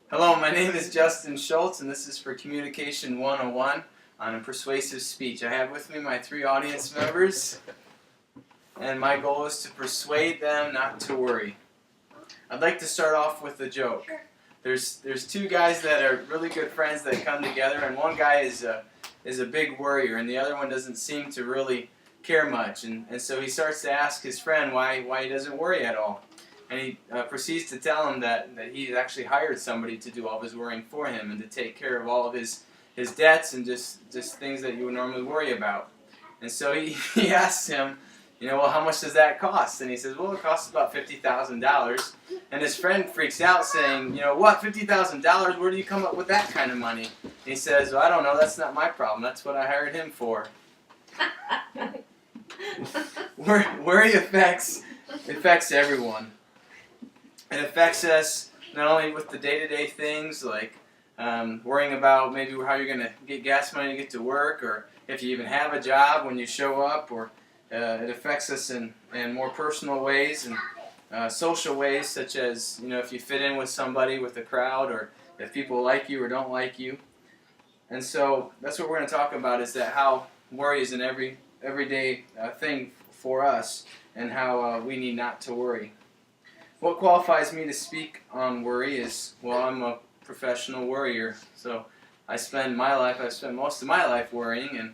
Hello, my name is Justin Schultz, and this is for Communication 101 on Persuasive Speech. I have with me my three audience members, and my goal is to persuade them not to worry. I'd like to start off with a joke. There's two guys that are really good friends that come together, and one guy is a big worrier, and the other one doesn't seem to really care much. And so he starts to ask his friend why he doesn't worry at all. And he proceeds to tell him that he's actually hired somebody to do all of his worrying for him and to take care of all of his debts and just things that you would normally worry about. And so he asks him, well, how much does that cost? And he says, well, it costs about $50,000. And his friend freaks out saying, what, $50,000? Where do you come up with that kind of money? And he says, well, I don't know, that's not my problem. That's what I hired him for. Worry affects everyone. It affects us not only with the day-to-day things like worrying about maybe how you're going to get gas money to get to work, or if you even have a job when you show up, or it affects us in more personal ways and social ways, such as if you fit in with somebody, with a crowd, or if people like you or don't like you. And so that's what we're going to talk about, is that how worry is an everyday thing for us, and how we need not to worry. What qualifies me to speak on worry is, well, I'm a professional worrier. So I've spent most of my life worrying,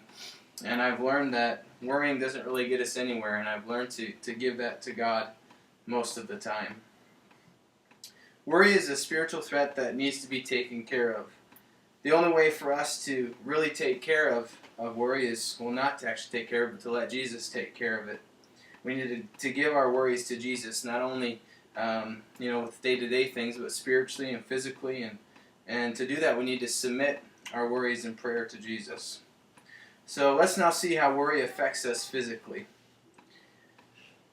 and I've learned that worrying doesn't really get us anywhere, and I've learned to give that to God most of the time. Worry is a spiritual threat that needs to be taken care of. The only way for us to really take care of worry is, well, not to actually take care of it, but to let Jesus take care of it. We need to give our worries to Jesus, not only with day-to-day things, but spiritually and physically, and to do that we need to submit our worries in prayer to Jesus. So let's now see how worry affects us physically.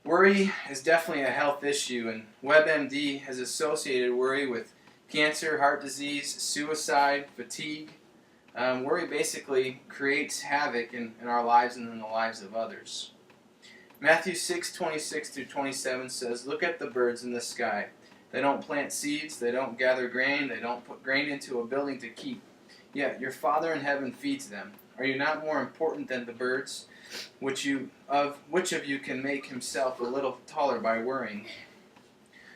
Worry is definitely a health issue, and WebMD has associated worry with cancer, heart disease, suicide, fatigue. Worry basically creates havoc in our lives and in the lives of others. Matthew 6:26-27 says, "Look at the birds in the sky. They don't plant seeds, they don't gather grain, they don't put grain into a building to keep. Yet your Father in heaven feeds them. Are you not more important than the birds? Which of you can make himself a little taller by worrying?"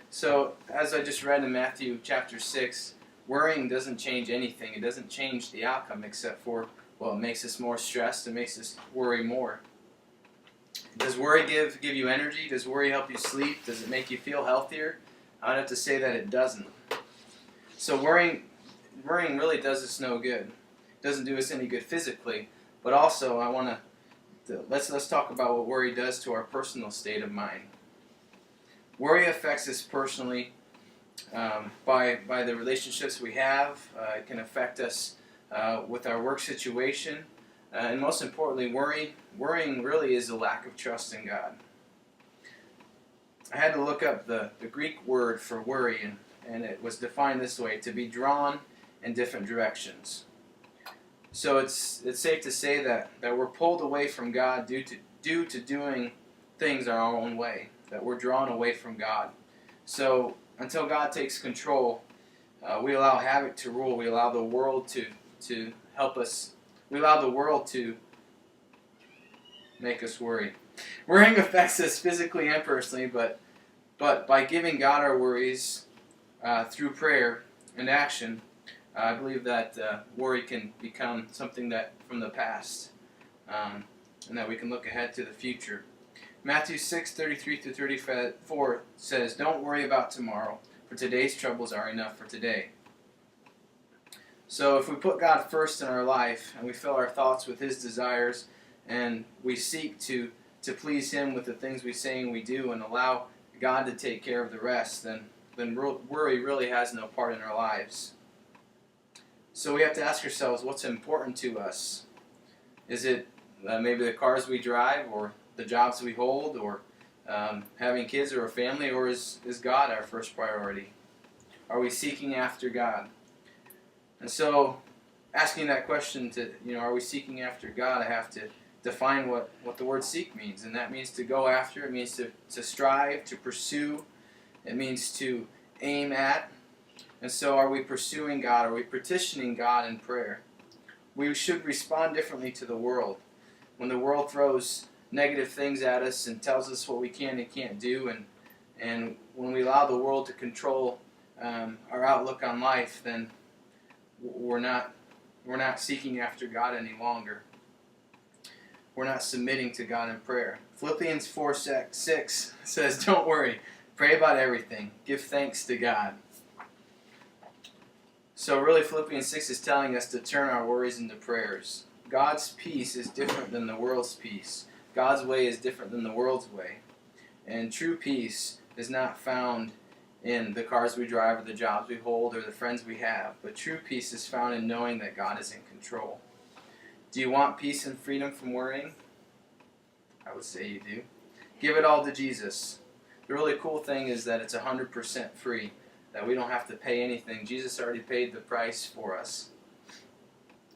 So, as I just read in Matthew chapter 6, worrying doesn't change anything. It doesn't change the outcome, except for, well, it makes us more stressed, it makes us worry more. Does worry give you energy? Does worry help you sleep? Does it make you feel healthier? I'd have to say that it doesn't. So worrying really does us no good. It doesn't do us any good physically, but also let's talk about what worry does to our personal state of mind. Worry affects us personally by the relationships we have. It can affect us with our work situation. And most importantly, worrying really is a lack of trust in God. I had to look up the Greek word for worry, and it was defined this way: to be drawn in different directions. So it's safe to say that we're pulled away from God due to doing things our own way, that we're drawn away from God. So until God takes control, we allow havoc to rule. We allow the world to help us. We allow the world to make us worry. Worrying affects us physically and personally, but by giving God our worries through prayer and action, I believe that worry can become something that from the past, and that we can look ahead to the future. Matthew 6:33-34 says, "Don't worry about tomorrow, for today's troubles are enough for today." So if we put God first in our life, and we fill our thoughts with His desires, and we seek to please Him with the things we say and we do, and allow God to take care of the rest, then worry really has no part in our lives. So we have to ask ourselves, what's important to us? Is it maybe the cars we drive, or the jobs we hold, or having kids or a family, or is God our first priority? Are we seeking after God? And so, asking that question are we seeking after God, I have to define what the word seek means. And that means to go after, it means to strive, to pursue, it means to aim at. And so are we pursuing God? Are we petitioning God in prayer? We should respond differently to the world. When the world throws negative things at us and tells us what we can and can't do, and when we allow the world to control our outlook on life, then we're not seeking after God any longer. We're not submitting to God in prayer. Philippians 4:6 says, "Don't worry, pray about everything. Give thanks to God." So really, Philippians 6 is telling us to turn our worries into prayers. God's peace is different than the world's peace. God's way is different than the world's way. And true peace is not found in the cars we drive or the jobs we hold or the friends we have. But true peace is found in knowing that God is in control. Do you want peace and freedom from worrying? I would say you do. Give it all to Jesus. The really cool thing is that it's 100% free, that we don't have to pay anything. Jesus already paid the price for us.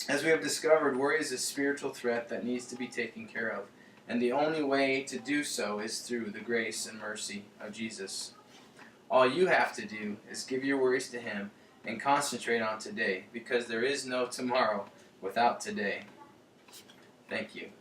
As we have discovered, worry is a spiritual threat that needs to be taken care of. And the only way to do so is through the grace and mercy of Jesus. All you have to do is give your worries to Him and concentrate on today, because there is no tomorrow without today. Thank you.